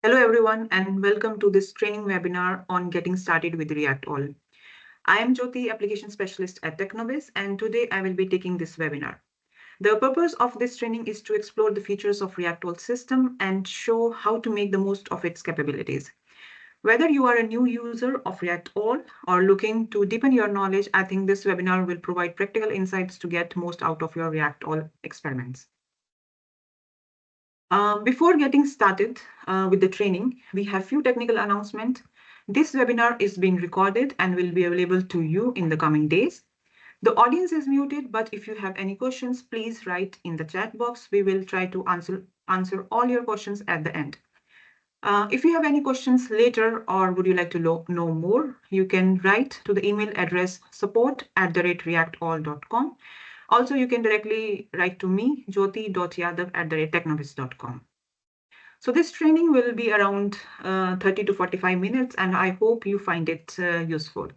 Hello everyone and welcome to this training webinar on getting started with ReactALL. I am Jyoti, Application Specialist at Technobis, and today I will be taking this webinar. The purpose of this training is to explore the features of ReactALL system and show how to make the most of its capabilities. Whether you are a new user of ReactALL or looking to deepen your knowledge, I think this webinar will provide practical insights to get most out of your ReactALL experiments. Before getting started with the training, we have few technical announcements. This webinar is being recorded and will be available to you in the coming days. The audience is muted, but if you have any questions, please write in the chat box. We will try to answer all your questions at the end. If you have any questions later or would you like to know more, you can write to the email address support@reactall.com. Also, you can directly write to me, jyoti.yadav@technobis.com. So this training will be around 30 to 45 minutes, and I hope you find it useful.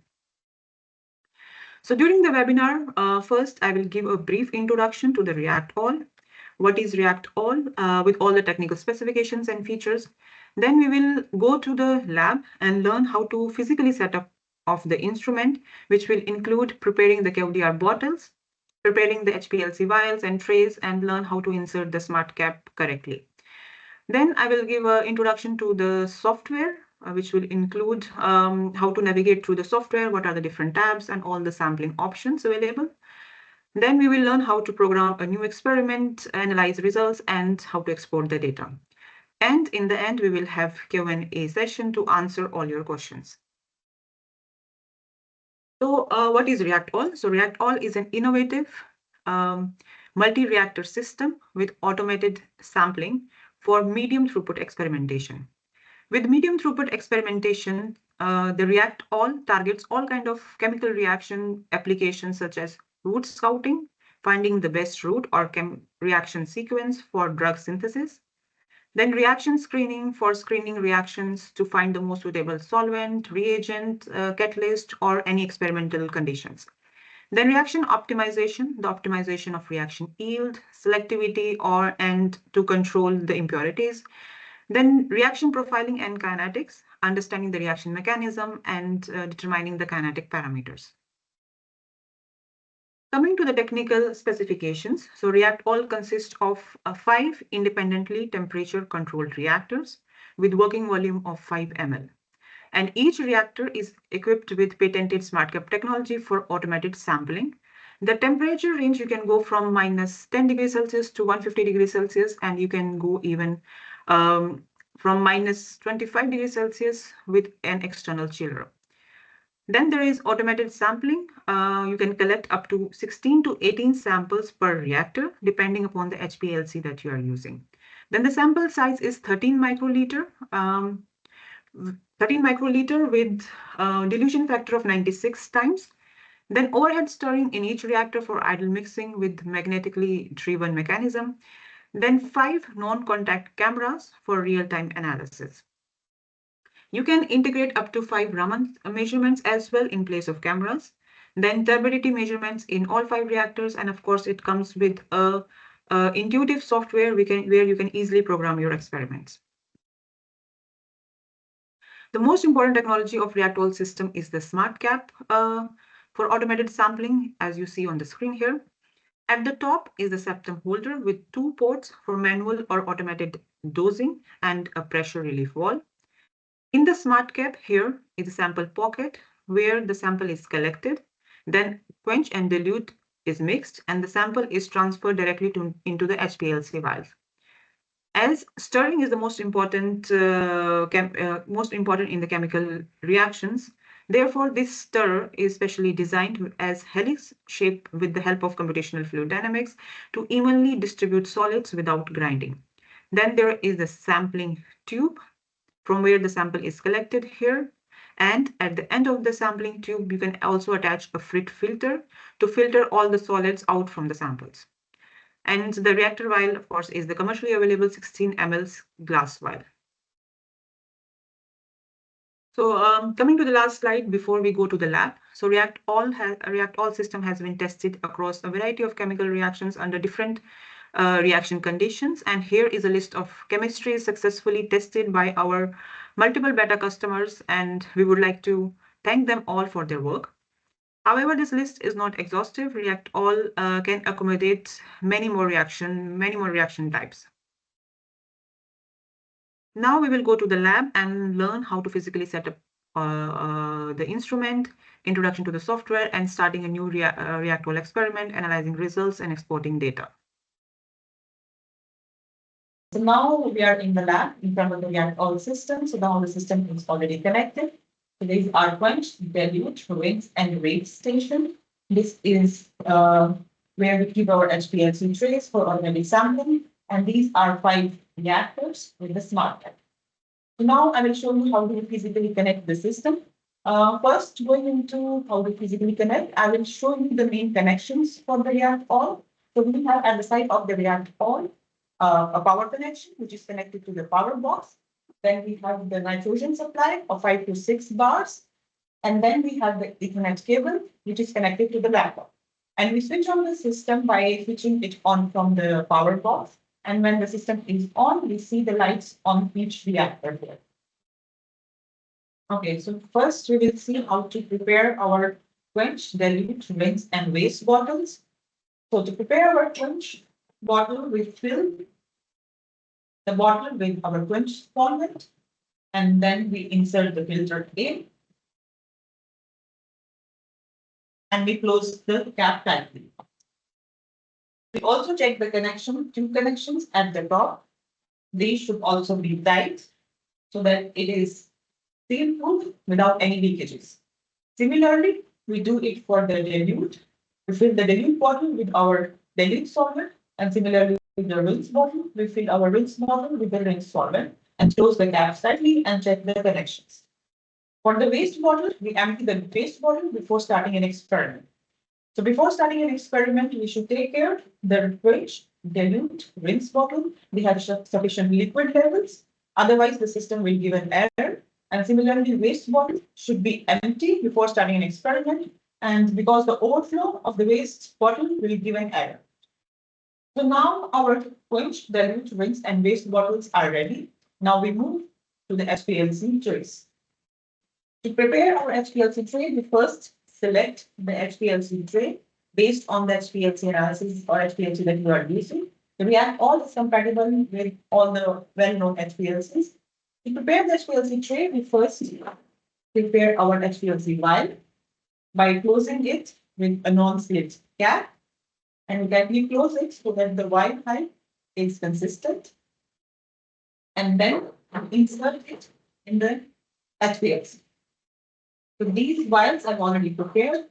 So during the webinar, first, I will give a brief introduction to the ReactALL. What is ReactALL with all the technical specifications and features. Then we will go to the lab and learn how to physically set up of the instrument, which will include preparing the KVDR bottles, preparing the HPLC vials and trays, and learn how to insert the smart cap correctly. Then I will give an introduction to the software, which will include how to navigate through the software, what are the different tabs and all the sampling options available. Then we will learn how to program a new experiment, analyze results, and how to export the data. And in the end, we will have Q&A session to answer all your questions. So what is ReactALL? So ReactALL is an innovative multi-reactor system with automated sampling for medium throughput experimentation. With medium throughput experimentation, the ReactALL targets all kinds of chemical reaction applications such as route scouting, finding the best route or reaction sequence for drug synthesis, then reaction screening for screening reactions to find the most suitable solvent, reagent, catalyst, or any experimental conditions. Then reaction optimization, the optimization of reaction yield, selectivity, and to control the impurities. Then reaction profiling and kinetics, understanding the reaction mechanism and determining the kinetic parameters. Coming to the technical specifications, so ReactALL consists of 5 independently temperature-controlled reactors with working volume of 5 ml. And each reactor is equipped with patented SmartCap technology for automated sampling. The temperature range, you can go from -10 degrees Celsius to 150 degrees Celsius, and you can go even from -25 degrees Celsius with an external chiller. Then there is automated sampling. You can collect up to 16 to 18 samples per reactor, depending upon the HPLC that you are using. Then the sample size is 13 microliter. 13 microliter with dilution factor of 96 times. Then overhead stirring in each reactor for idle mixing with magnetically driven mechanism. Then 5 non-contact cameras for real-time analysis. You can integrate up to 5 Raman measurements as well in place of cameras. Then turbidity measurements in all 5 reactors, and of course it comes with a intuitive software where you can easily program your experiments. The most important technology of ReactALL system is the SmartCap for automated sampling, as you see on the screen here. At the top is the septum holder with 2 ports for manual or automated dosing and a pressure relief valve. In the SmartCap, here is a sample pocket where the sample is collected, then quench and dilute is mixed, and the sample is transferred directly into the HPLC vial. As stirring is the most important in the chemical reactions, therefore this stirrer is specially designed as helix shape with the help of computational fluid dynamics to evenly distribute solids without grinding. Then there is the sampling tube from where the sample is collected here. And at the end of the sampling tube, you can also attach a frit filter to filter all the solids out from the samples. And the reactor vial, of course, is the commercially available 16 ml glass vial. So coming to the last slide before we go to the lab. So ReactALL system has been tested across a variety of chemical reactions under different reaction conditions. And here is a list of chemistries successfully tested by our multiple beta customers, and we would like to thank them all for their work. However, this list is not exhaustive. ReactALL can accommodate many more reaction types. Now we will go to the lab and learn how to physically set up the instrument, introduction to the software, and starting a new ReactALL experiment, analyzing results and exporting data. So now we are in the lab in front of the ReactALL system. So now the system is already connected. So these are quench, dilute, rinse, and rate station. This is where we keep our HPLC trays for organic sampling. And these are 5 reactors with the smart tag. So now I will show you how to physically connect the system. First, going into how to physically connect, I will show you the main connections for the ReactALL. So we have at the side of the ReactALL a power connection, which is connected to the power box. Then we have the nitrogen supply of 5 to 6 bars. And then we have the Ethernet cable, which is connected to the laptop. And we switch on the system by switching it on from the power box. And when the system is on, we see the lights on each reactor here. Okay, so first we will see how to prepare our quench, dilute, rinse, and waste bottles. So to prepare our quench bottle, we fill the bottle with our quench solvent, and then we insert the filter in, and we close the cap tightly. We also check the two connections at the top. These should also be tight so that it is seal-proof without any leakages. Similarly, we do it for the dilute. We fill the dilute bottle with our dilute solvent, and similarly with the rinse bottle, we fill our rinse bottle with the rinse solvent and close the cap tightly and check the connections. For the waste bottle, we empty the waste bottle before starting an experiment. So before starting an experiment, we should take care the quench, dilute, rinse bottle, they have sufficient liquid levels. Otherwise, the system will give an error. And similarly, waste bottle should be empty before starting an experiment. And because the overflow of the waste bottle will give an error. So now our quench, dilute, rinse, and waste bottles are ready. Now we move to the HPLC trays. To prepare our HPLC tray, we first select the HPLC tray based on the HPLC analysis or HPLC that you are using. The ReactALL is compatible with all the well-known HPLCs. To prepare the HPLC tray, we first prepare our HPLC vial by closing it with a non-slit cap, and we tightly close it so that the vial height is consistent, and then insert it in the HPLC. So these vials I've already prepared.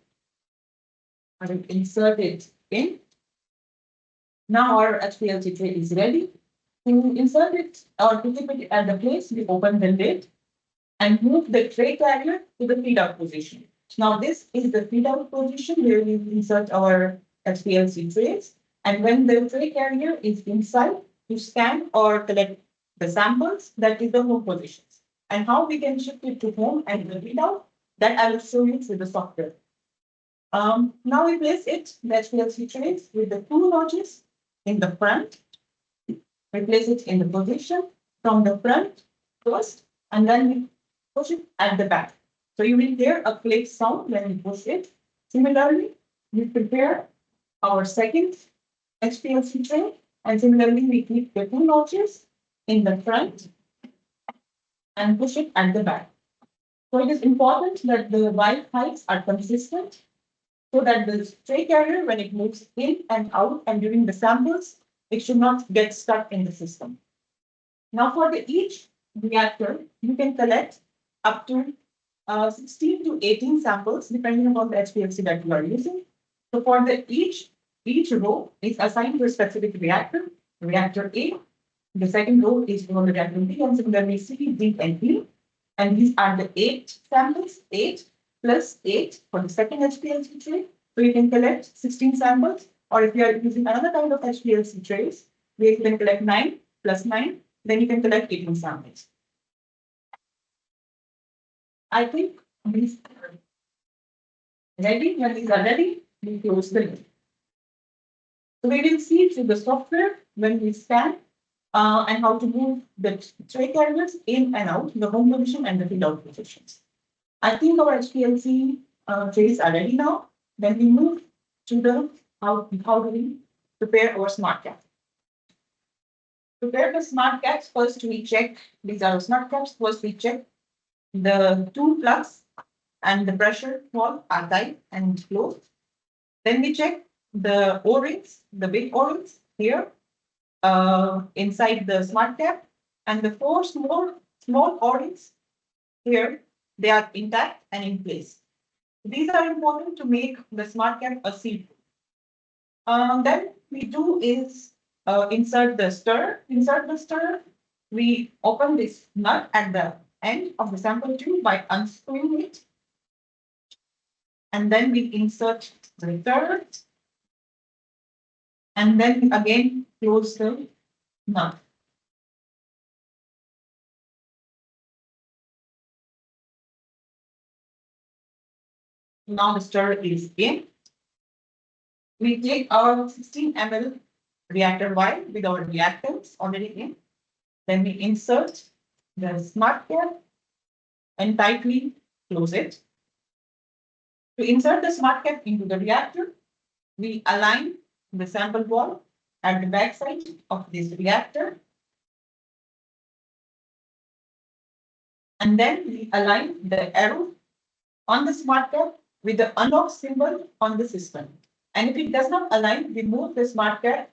I will insert it in. Now our HPLC tray is ready. To insert it or to keep it at the place, we open the lid and move the tray carrier to the feed out position. Now this is the feed out position where we insert our HPLC trays. And when the tray carrier is inside to scan or collect the samples, that is the home positions. And how we can shift it to home and the feed out, that I will show you through the software. Now we place it, the HPLC trays, with the 2 notches in the front. We place it in the position from the front first, and then we push it at the back. So you will hear a click sound when you push it. Similarly, we prepare our second HPLC tray, and similarly we keep the 2 notches in the front and push it at the back. So it is important that the vial heights are consistent so that the tray carrier, when it moves in and out and during the samples, it should not get stuck in the system. Now for each reactor, you can collect up to 16 to 18 samples depending upon the HPLC that you are using. So for each row is assigned to a specific reactor, reactor A. The second row is for the reactor B, and similarly C, D, and E. And these are the 8 samples, 8 plus 8 for the second HPLC tray. So you can collect 16 samples, or if you are using another kind of HPLC trays, where you can collect 9 plus 9, then you can collect 18 samples. I think these are ready. When these are ready, we close the lid. So we will see through the software when we scan and how to move the tray carriers in and out, the home position and the field out positions. I think our HPLC trays are ready now. Then we move to the how do we prepare our smart cap. Prepare the smart caps. First we check, these are smart caps. First we check the two plugs and the pressure valve are tight and closed. Then we check the O-rings, the big O-rings here inside the smart cap, and the four small O-rings here, they are intact and in place. These are important to make the smart cap a seal. Then we do is insert the stir. Insert the stir. We open this nut at the end of the sample tube by unscrewing it. And then we insert the third. And then again close the nut. Now the stir is in. We take our 16 ml reactor vial with our reactants already in. Then we insert the smart cap and tightly close it. To insert the smart cap into the reactor, we align the sample wall at the back side of this reactor. And then we align the arrow on the smart cap with the unlock symbol on the system. And if it does not align, we move the smart cap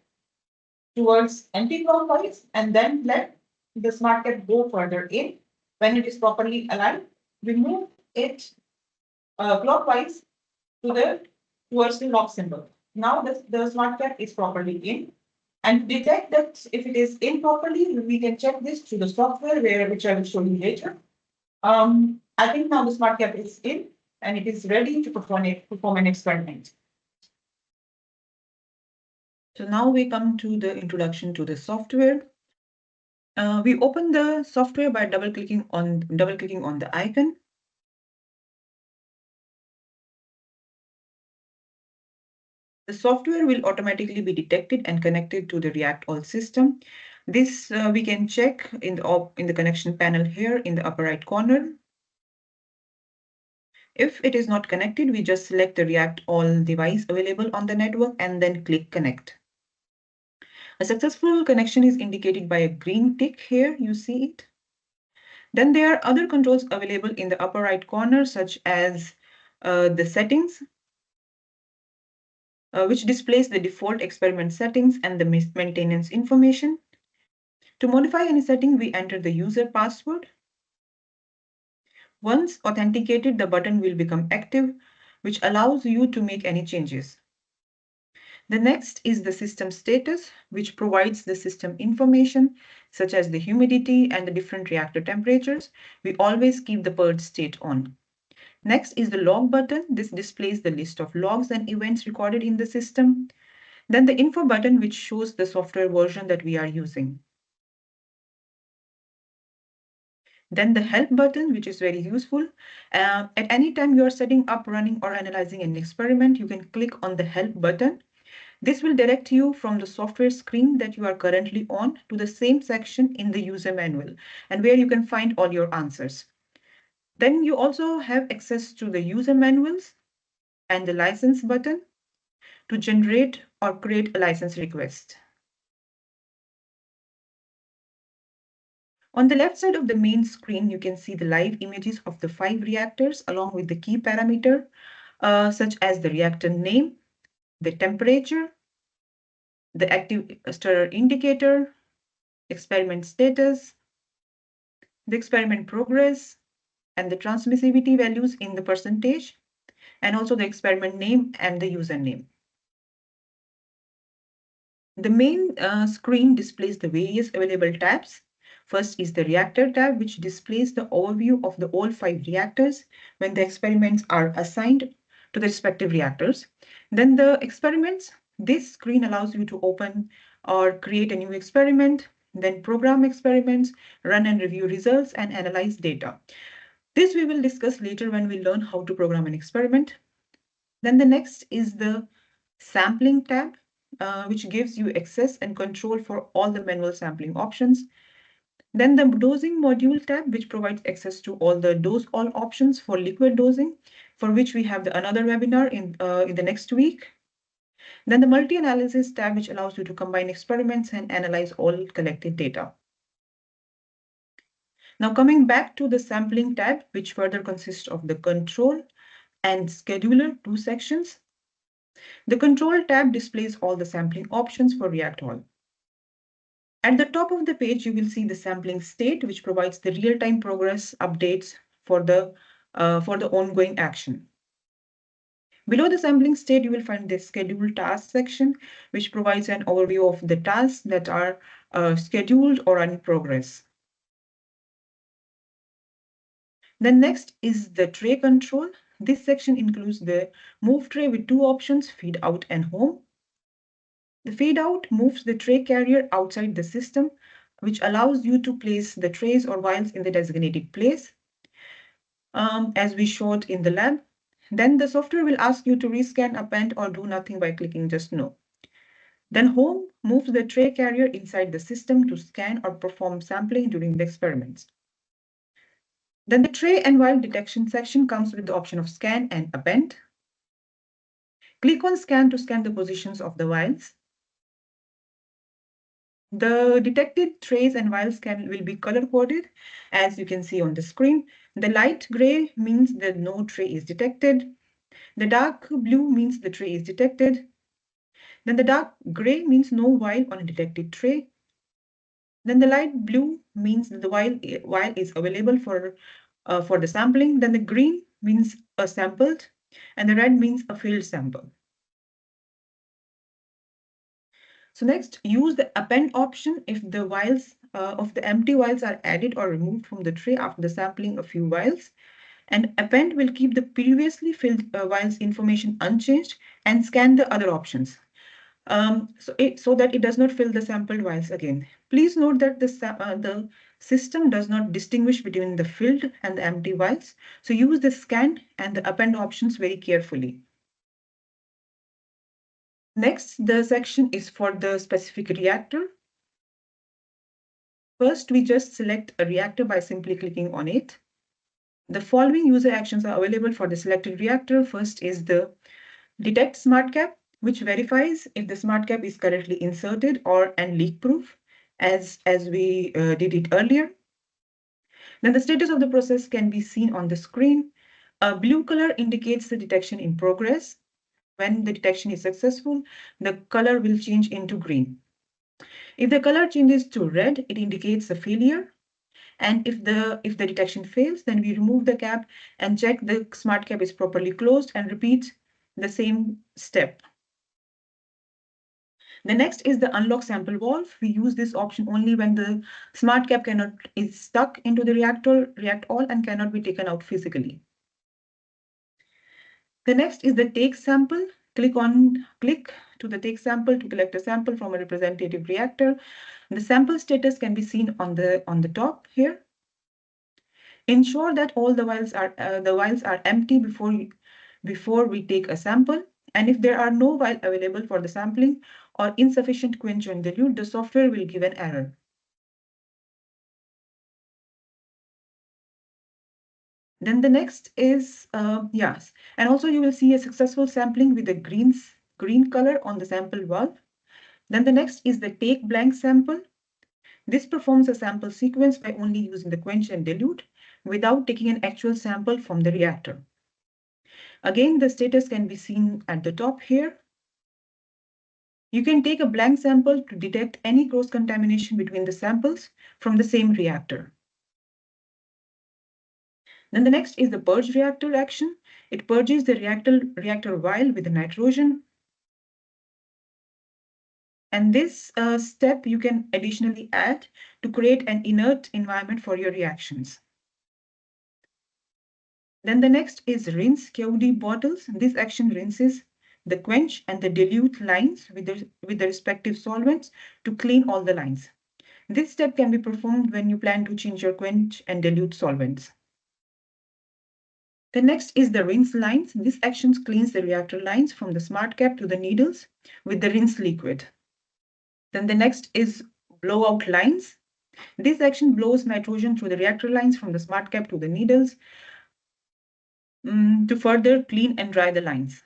towards anti-clockwise and then let the smart cap go further in. When it is properly aligned, we move it clockwise towards the lock symbol. Now the smart cap is properly in. And detect that if it is in properly, we can check this through the software which I will show you later. I think now the smart cap is in and it is ready to perform an experiment. So now we come to the introduction to the software. We open the software by double-clicking on the icon. The software will automatically be detected and connected to the ReactALL system. This we can check in the connection panel here in the upper right corner. If it is not connected, we just select the ReactALL device available on the network and then click connect. A successful connection is indicated by a green tick here, you see it. Then there are other controls available in the upper right corner, such as the settings, which displays the default experiment settings and the maintenance information. To modify any setting, we enter the user password. Once authenticated, the button will become active, which allows you to make any changes. The next is the system status, which provides the system information, such as the humidity and the different reactor temperatures. We always keep the purge state on. Next is the log button. This displays the list of logs and events recorded in the system. Then the info button, which shows the software version that we are using. Then the help button, which is very useful. At any time you are setting up, running, or analyzing an experiment, you can click on the help button. This will direct you from the software screen that you are currently on to the same section in the user manual and where you can find all your answers. Then you also have access to the user manuals and the license button to generate or create a license request. On the left side of the main screen, you can see the live images of the 5 reactors along with the key parameter, such as the reactor name, the temperature, the active stir indicator, experiment status, the experiment progress, and the transmissivity values in the percentage, and also the experiment name and the username. The main screen displays the various available tabs. First is the reactor tab, which displays the overview of the all 5 reactors when the experiments are assigned to the respective reactors. Then the experiments, this screen allows you to open or create a new experiment, then program experiments, run and review results, and analyze data. This we will discuss later when we learn how to program an experiment. Then the next is the sampling tab. which gives you access and control for all the manual sampling options. Then the dosing module tab, which provides access to all the dose all options for liquid dosing, for which we have another webinar in the next week. Then the multi-analysis tab, which allows you to combine experiments and analyze all collected data. Now coming back to the sampling tab, which further consists of the control and scheduler, two sections. The control tab displays all the sampling options for ReactALL. At the top of the page, you will see the sampling state, which provides the real-time progress updates for the ongoing action. Below the sampling state, you will find the schedule task section, which provides an overview of the tasks that are scheduled or in progress. Then next is the tray control. This section includes the move tray with two options, feed out and home. The feed out moves the tray carrier outside the system, which allows you to place the trays or vials in the designated place, as we showed in the lab. Then the software will ask you to rescan, append, or do nothing by clicking just no. Then home moves the tray carrier inside the system to scan or perform sampling during the experiments. Then the tray and vial detection section comes with the option of scan and append. Click on scan to scan the positions of the vials. The detected trays and vials will be color-coded, as you can see on the screen. The light gray means that no tray is detected. The dark blue means the tray is detected. Then the dark gray means no vial on a detected tray. Then the light blue means that the vial is available for the sampling. Then the green means a sampled, and the red means a failed sample. So next, use the append option if the vials of the empty vials are added or removed from the tray after the sampling a few vials. And append will keep the previously filled vials information unchanged and scan the other options so that it does not fill the sampled vials again. Please note that the system does not distinguish between the filled and the empty vials. So use the scan and the append options very carefully. Next, the section is for the specific reactor. First, we just select a reactor by simply clicking on it. The following user actions are available for the selected reactor. First is the detect smart cap, which verifies if the smart cap is correctly inserted and leak proof, as we did it earlier. Then the status of the process can be seen on the screen. A blue color indicates the detection in progress. When the detection is successful, the color will change into green. If the color changes to red, it indicates a failure. And if the detection fails, then we remove the cap and check the smart cap is properly closed and repeat the same step. The next is the unlock sample valve. We use this option only when the smart cap is stuck into the ReactALL and cannot be taken out physically. The next is the take sample. Click to the take sample to collect a sample from a representative reactor. The sample status can be seen on the top here. Ensure that all the vials are empty before we take a sample. And if there are no vials available for the sampling or insufficient quench and dilute, the software will give an error. Then the next is yes, and also you will see a successful sampling with the green color on the sample valve. Then the next is the take blank sample. This performs a sample sequence by only using the quench and dilute without taking an actual sample from the reactor. Again, the status can be seen at the top here. You can take a blank sample to detect any cross-contamination between the samples from the same reactor. Then the next is the purge reactor action. It purges the reactor vial with the nitrogen. And this step you can additionally add to create an inert environment for your reactions. Then the next is rinse KOD bottles. This action rinses the quench and the dilute lines with the respective solvents to clean all the lines. This step can be performed when you plan to change your quench and dilute solvents. The next is the rinse lines. This action cleans the reactor lines from the smart cap to the needles with the rinse liquid. Then the next is blowout lines. This action blows nitrogen through the reactor lines from the smart cap to the needles to further clean and dry the lines.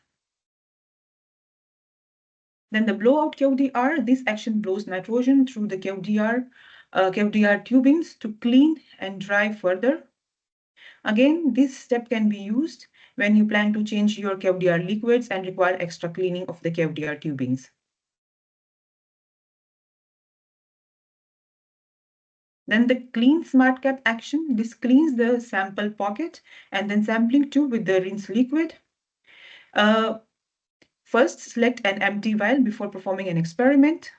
Then the blowout QDR, this action blows nitrogen through the QDR tubings to clean and dry further. Again, this step can be used when you plan to change your QDR liquids and require extra cleaning of the QDR tubings. Then the clean smart cap action, this cleans the sample pocket and then sampling tube with the rinse liquid. First, select an empty vial before performing an experiment.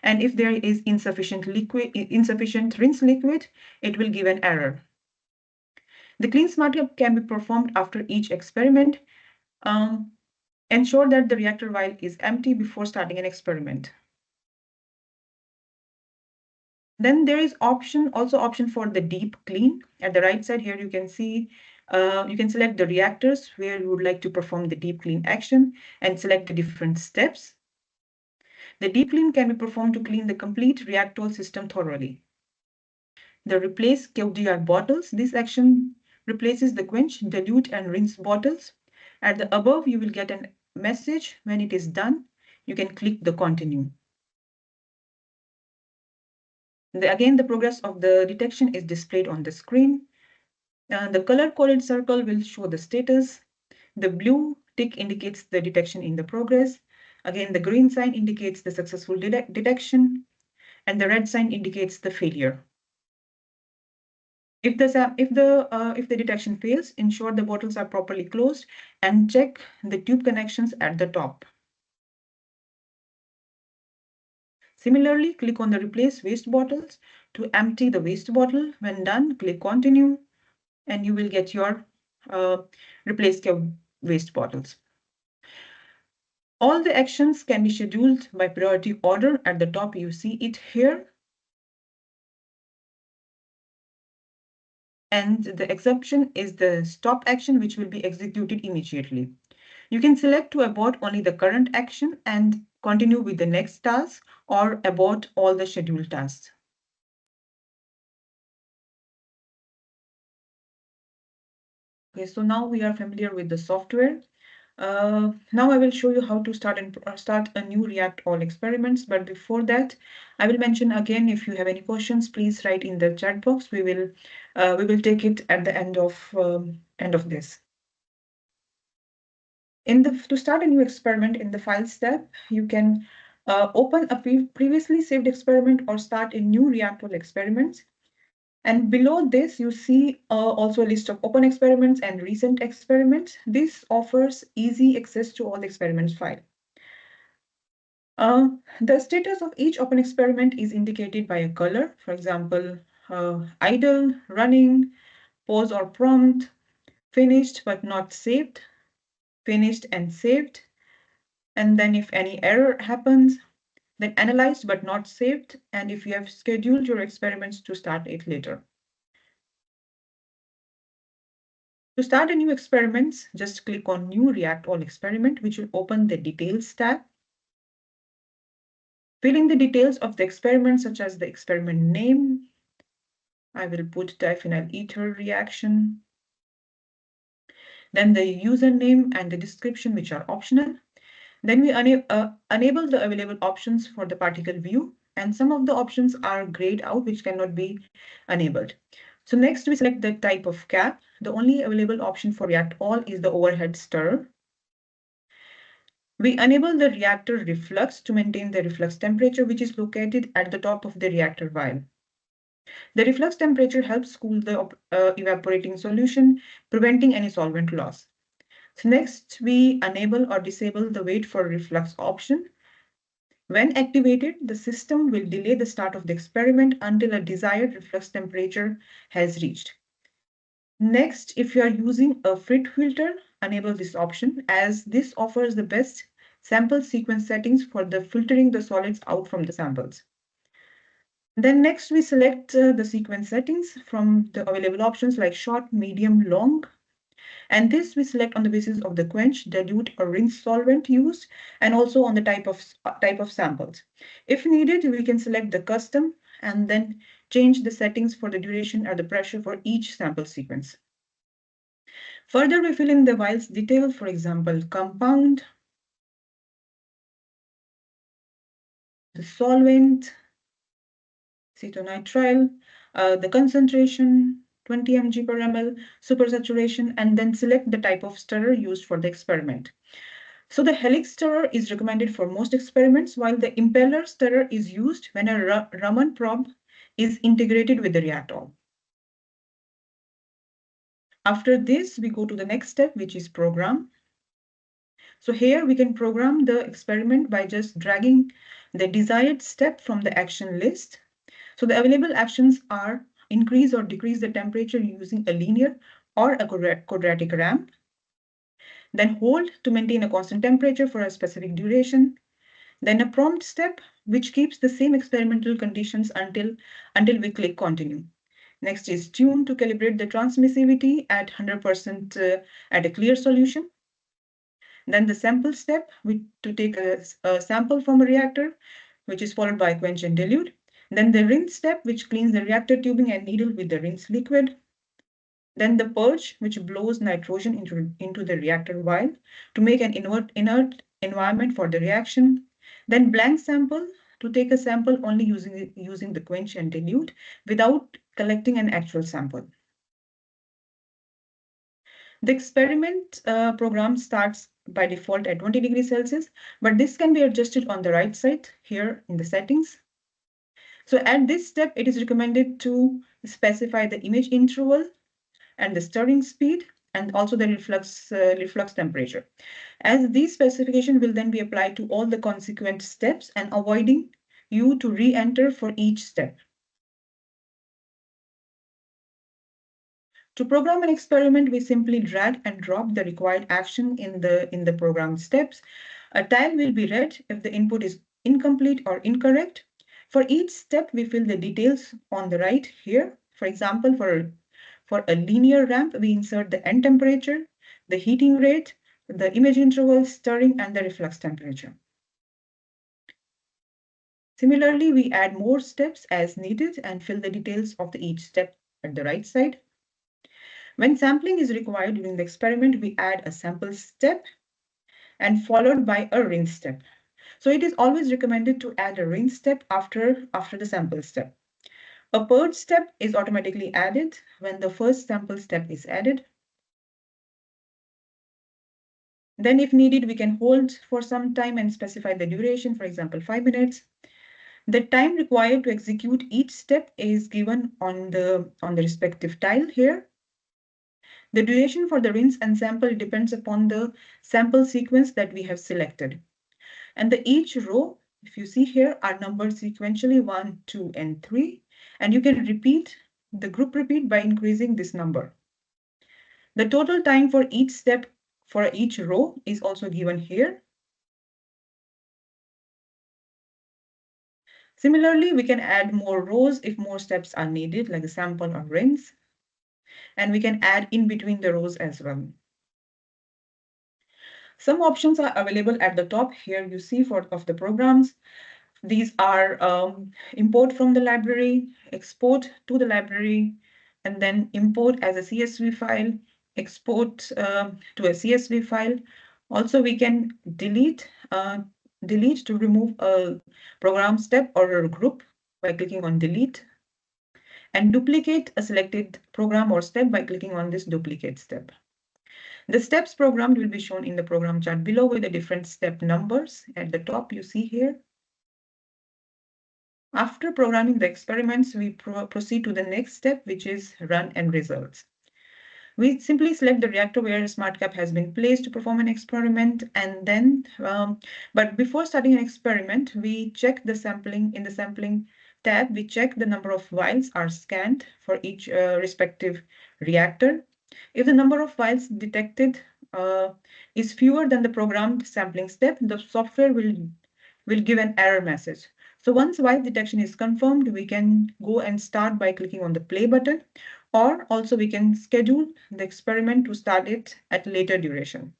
And if there is insufficient rinse liquid, it will give an error. The clean smart cap can be performed after each experiment. Ensure that the reactor vial is empty before starting an experiment. Then there is also option for the deep clean. At the right side here, you can see you can select the reactors where you would like to perform the deep clean action and select the different steps. The deep clean can be performed to clean the complete ReactALL system thoroughly. The replace QDR bottles. This action replaces the quench, dilute, and rinse bottles. At the above, you will get a message. When it is done, you can click the continue. Again, the progress of the detection is displayed on the screen. The color-coded circle will show the status. The blue tick indicates the detection in the progress. Again, the green sign indicates the successful detection, and the red sign indicates the failure. If the detection fails, ensure the bottles are properly closed and check the tube connections at the top. Similarly, click on the replace waste bottles to empty the waste bottle. When done, click continue, and you will get your replace waste bottles. All the actions can be scheduled by priority order. At the top, you see it here. And the exception is the stop action, which will be executed immediately. You can select to abort only the current action and continue with the next task, or abort all the scheduled tasks. Okay, so now we are familiar with the software. Now I will show you how to start a new ReactALL experiments. But before that, I will mention again, if you have any questions, please write in the chat box. We will take it at the end of this. To start a new experiment in the Files tab, you can open a previously saved experiment or start a new ReactALL experiment. And below this, you see also a list of open experiments and recent experiments. This offers easy access to all the experiments file. The status of each open experiment is indicated by a color. For example, idle, running, pause or prompt, finished but not saved, finished and saved. And then if any error happens, then analyzed but not saved, and if you have scheduled your experiments to start it later. To start a new experiment, just click on New ReactALL Experiment, which will open the Details tab. Fill in the details of the experiment, such as the experiment name. I will put diphenyl ether reaction. Then the username and the description, which are optional. Then we enable the available options for the particle view, and some of the options are grayed out, which cannot be enabled. So next we select the type of cap. The only available option for ReactALL is the overhead stirrer. We enable the reactor reflux to maintain the reflux temperature, which is located at the top of the reactor vial. The reflux temperature helps cool the evaporating solution, preventing any solvent loss. So next, we enable or disable the wait for reflux option. When activated, the system will delay the start of the experiment until a desired reflux temperature has reached. Next, if you are using a FRIT filter, enable this option, as this offers the best sample sequence settings for filtering the solids out from the samples. Then next, we select the sequence settings from the available options like short, medium, long. And this we select on the basis of the quench, dilute, or rinse solvent used, and also on the type of samples. If needed, we can select the custom and then change the settings for the duration or the pressure for each sample sequence. Further, we fill in the vials detail, for example, compound, the solvent, acetonitrile, the concentration, 20 mg per ml, supersaturation, and then select the type of stirrer used for the experiment. So the helix stirrer is recommended for most experiments, while the impeller stirrer is used when a Raman probe is integrated with the ReactALL. After this, we go to the next step, which is program. So here we can program the experiment by just dragging the desired step from the action list. So the available actions are increase or decrease the temperature using a linear or a quadratic ramp, then hold to maintain a constant temperature for a specific duration, then a prompt step which keeps the same experimental conditions until we click continue. Next is tune to calibrate the transmissivity at 100% at a clear solution. Then the sample step to take a sample from a reactor, which is followed by quench and dilute. Then the rinse step, which cleans the reactor tubing and needle with the rinse liquid. Then the purge, which blows nitrogen into the reactor vial to make an inert environment for the reaction. Then blank sample, to take a sample only using the quench and dilute without collecting an actual sample. The experiment program starts by default at 20 degrees Celsius, but this can be adjusted on the right side here in the settings. So at this step, it is recommended to specify the image interval and the stirring speed and also the reflux temperature, as these specifications will then be applied to all the consequent steps and avoiding you to re-enter for each step. To program an experiment, we simply drag and drop the required action in the program steps. A tile will be red if the input is incomplete or incorrect. For each step, we fill the details on the right here. For example, for a linear ramp, we insert the end temperature, the heating rate, the image interval, stirring, and the reflux temperature. Similarly, we add more steps as needed and fill the details of each step at the right side. When sampling is required during the experiment, we add a sample step and followed by a rinse step. So it is always recommended to add a rinse step after the sample step. A purge step is automatically added when the first sample step is added. Then if needed, we can hold for some time and specify the duration, for example, 5 minutes. The time required to execute each step is given on the respective tile here. The duration for the rinse and sample depends upon the sample sequence that we have selected. And each row, if you see here, are numbered sequentially 1, 2, and 3. And you can repeat the group repeat by increasing this number. The total time for each step for each row is also given here. Similarly, we can add more rows if more steps are needed, like a sample or rinse. And we can add in between the rows as well. Some options are available at the top here you see of the programs. These are import from the library, export to the library, and then import as a CSV file, export to a CSV file. Also, we can delete to remove a program step or a group by clicking on delete, and duplicate a selected program or step by clicking on this duplicate step. The steps programmed will be shown in the program chart below with the different step numbers. At the top, you see here. After programming the experiments, we proceed to the next step, which is run and results. We simply select the reactor where a smart cap has been placed to perform an experiment, and then, but before starting an experiment, we check the sampling. In the sampling tab, we check the number of vials are scanned for each respective reactor. If the number of vials detected is fewer than the programmed sampling step, the software will give an error message. So once vial detection is confirmed, we can go and start by clicking on the play button, Or also we can schedule the experiment to start it at later duration.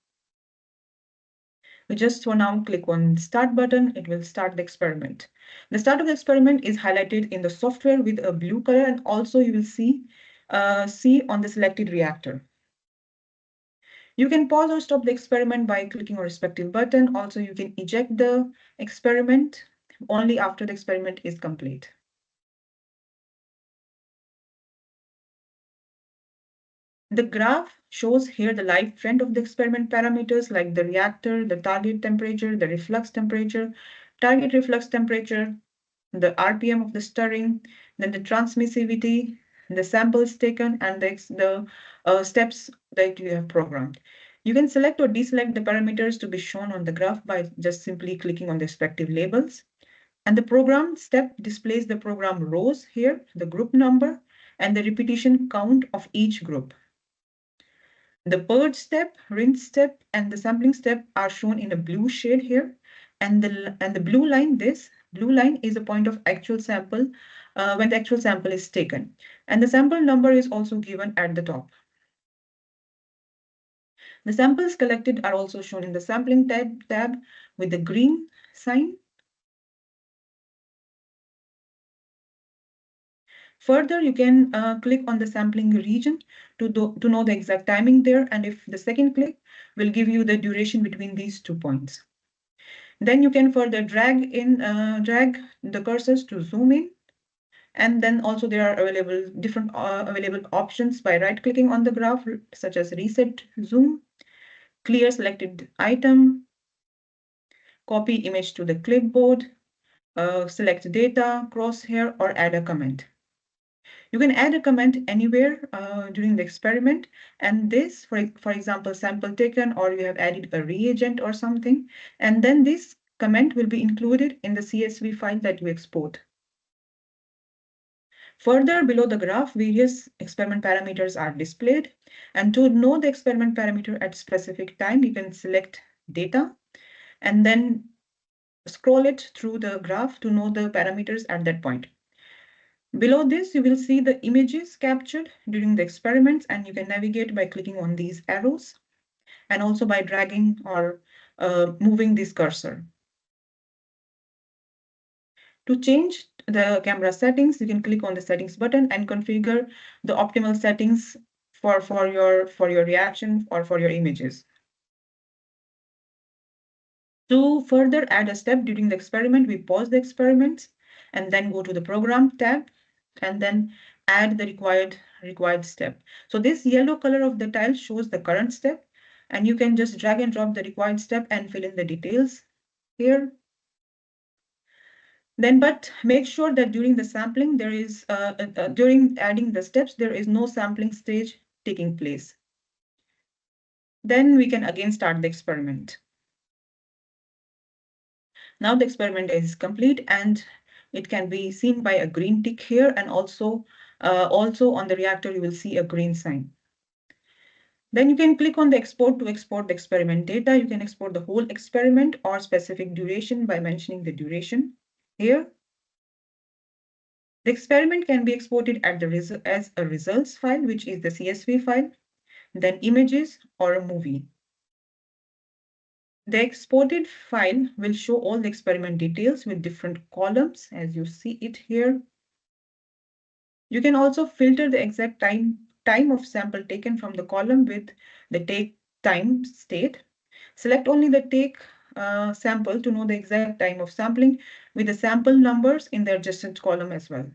We just for now click on start button, it will start the experiment. The start of the experiment is highlighted in the software with a blue color, and also you will see on the selected reactor. You can pause or stop the experiment by clicking on respective button. Also, you can eject the experiment only after the experiment is complete. The graph shows here the live trend of the experiment parameters like the reactor, the target temperature, the reflux temperature, target reflux temperature, the RPM of the stirring, then the transmissivity, the samples taken, and the steps that you have programmed. You can select or deselect the parameters to be shown on the graph by just simply clicking on the respective labels. And the program step displays the program rows here, the group number, and the repetition count of each group. The purge step, rinse step, and the sampling step are shown in a blue shade here. And the blue line, this blue line is a point of actual sample when the actual sample is taken. And the sample number is also given at the top. The samples collected are also shown in the sampling tab with the green sign. Further, you can click on the sampling region to know the exact timing there. And if the second click will give you the duration between these 2 points. Then you can further drag the cursors to zoom in. And then also there are different available options by right-clicking on the graph, such as reset zoom, clear selected item, copy image to the clipboard, select data, crosshair, or add a comment. You can add a comment anywhere during the experiment, and this, for example, sample taken, or you have added a reagent or something, and then this comment will be included in the CSV file that you export. Further, below the graph, various experiment parameters are displayed, and to know the experiment parameter at specific time, you can select data, and then scroll it through the graph to know the parameters at that point. Below this, you will see the images captured during the experiments, and you can navigate by clicking on these arrows and also by dragging or moving this cursor. To change the camera settings, you can click on the settings button and configure the optimal settings for your reaction or for your images. To further add a step during the experiment, we pause the experiment and then go to the program tab and then add the required step. So this yellow color of the tile shows the current step, and you can just drag and drop the required step and fill in the details here. Then, but make sure that during the sampling, during adding the steps, there is no sampling stage taking place. Then we can again start the experiment. Now the experiment is complete, and it can be seen by a green tick here, and also on the reactor, you will see a green sign. Then you can click on the export to export the experiment data. You can export the whole experiment or specific duration by mentioning the duration here. The experiment can be exported as a results file, which is the CSV file, then images or a movie. The exported file will show all the experiment details with different columns, as you see it here. You can also filter the exact time of sample taken from the column with the take time state. Select only the take sample to know the exact time of sampling with the sample numbers in the adjacent column as well.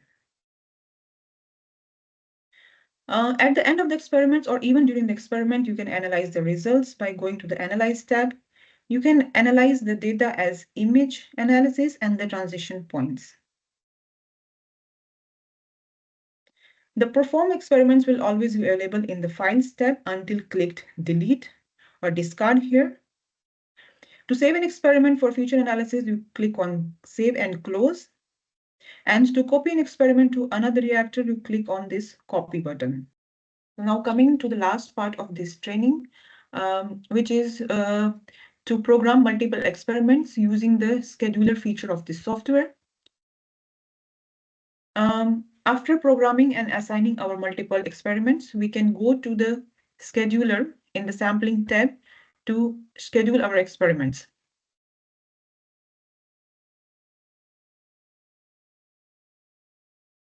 At the end of the experiments or even during the experiment, you can analyze the results by going to the Analyze tab. You can analyze the data as image analysis and the transition points. The perform experiments will always be available in the Files tab until clicked Delete or Discard here. To save an experiment for future analysis, you click on Save and Close. And to copy an experiment to another reactor, you click on this Copy button. Now coming to the last part of this training, which is to program multiple experiments using the scheduler feature of this software. After programming and assigning our multiple experiments, we can go to the scheduler in the sampling tab to schedule our experiments.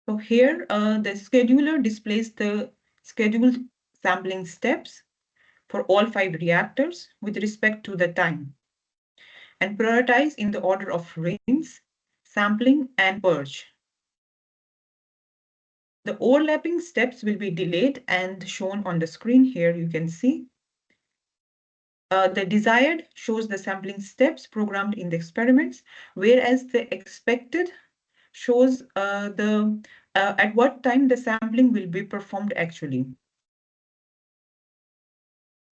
So here, the scheduler displays the scheduled sampling steps for all 5 reactors with respect to the time, and prioritize in the order of rinse, sampling, and purge. The overlapping steps will be delayed and shown on the screen. Here you can see. The desired shows the sampling steps programmed in the experiments, whereas the expected shows at what time the sampling will be performed actually.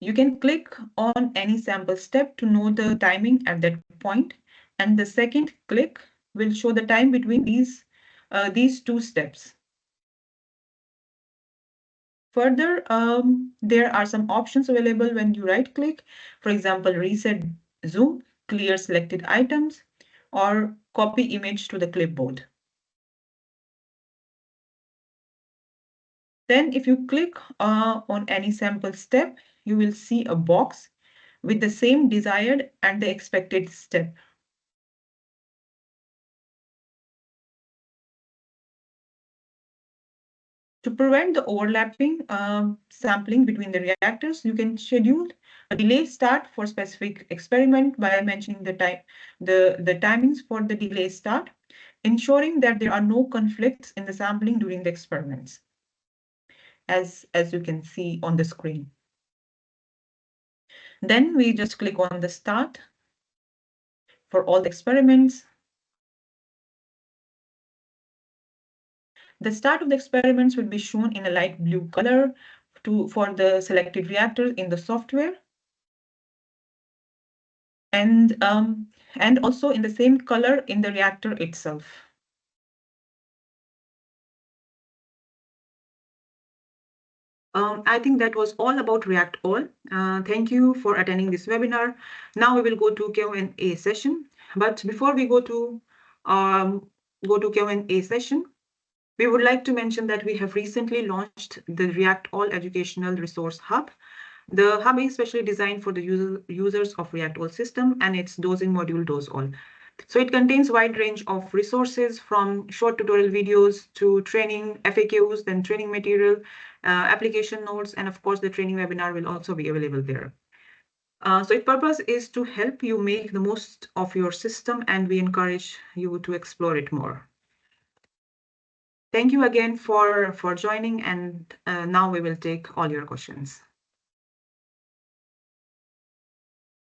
You can click on any sample step to know the timing at that point, and the second click will show the time between these 2 steps. Further, there are some options available when you right-click. For example, reset zoom, clear selected items, or copy image to the clipboard. Then if you click on any sample step, you will see a box with the same desired and the expected step. To prevent the overlapping sampling between the reactors, you can schedule a delay start for specific experiment by mentioning the timings for the delay start, ensuring that there are no conflicts in the sampling during the experiments, as you can see on the screen. Then we just click on the start for all the experiments. The start of the experiments will be shown in a light blue color for the selected reactor in the software. And also in the same color in the reactor itself. I think that was all about ReactALL. Thank you for attending this webinar. Now we will go to Q&A session. But before we go to Q&A session, we would like to mention that we have recently launched the ReactALL Educational Resource Hub. The hub is specially designed for the users of ReactALL system, and its dosing module DoseAll. So it contains wide range of resources from short tutorial videos to training FAQs, then training material, application notes, and of course the training webinar will also be available there. So its purpose is to help you make the most of your system, and we encourage you to explore it more. Thank you again for joining, and now we will take all your questions.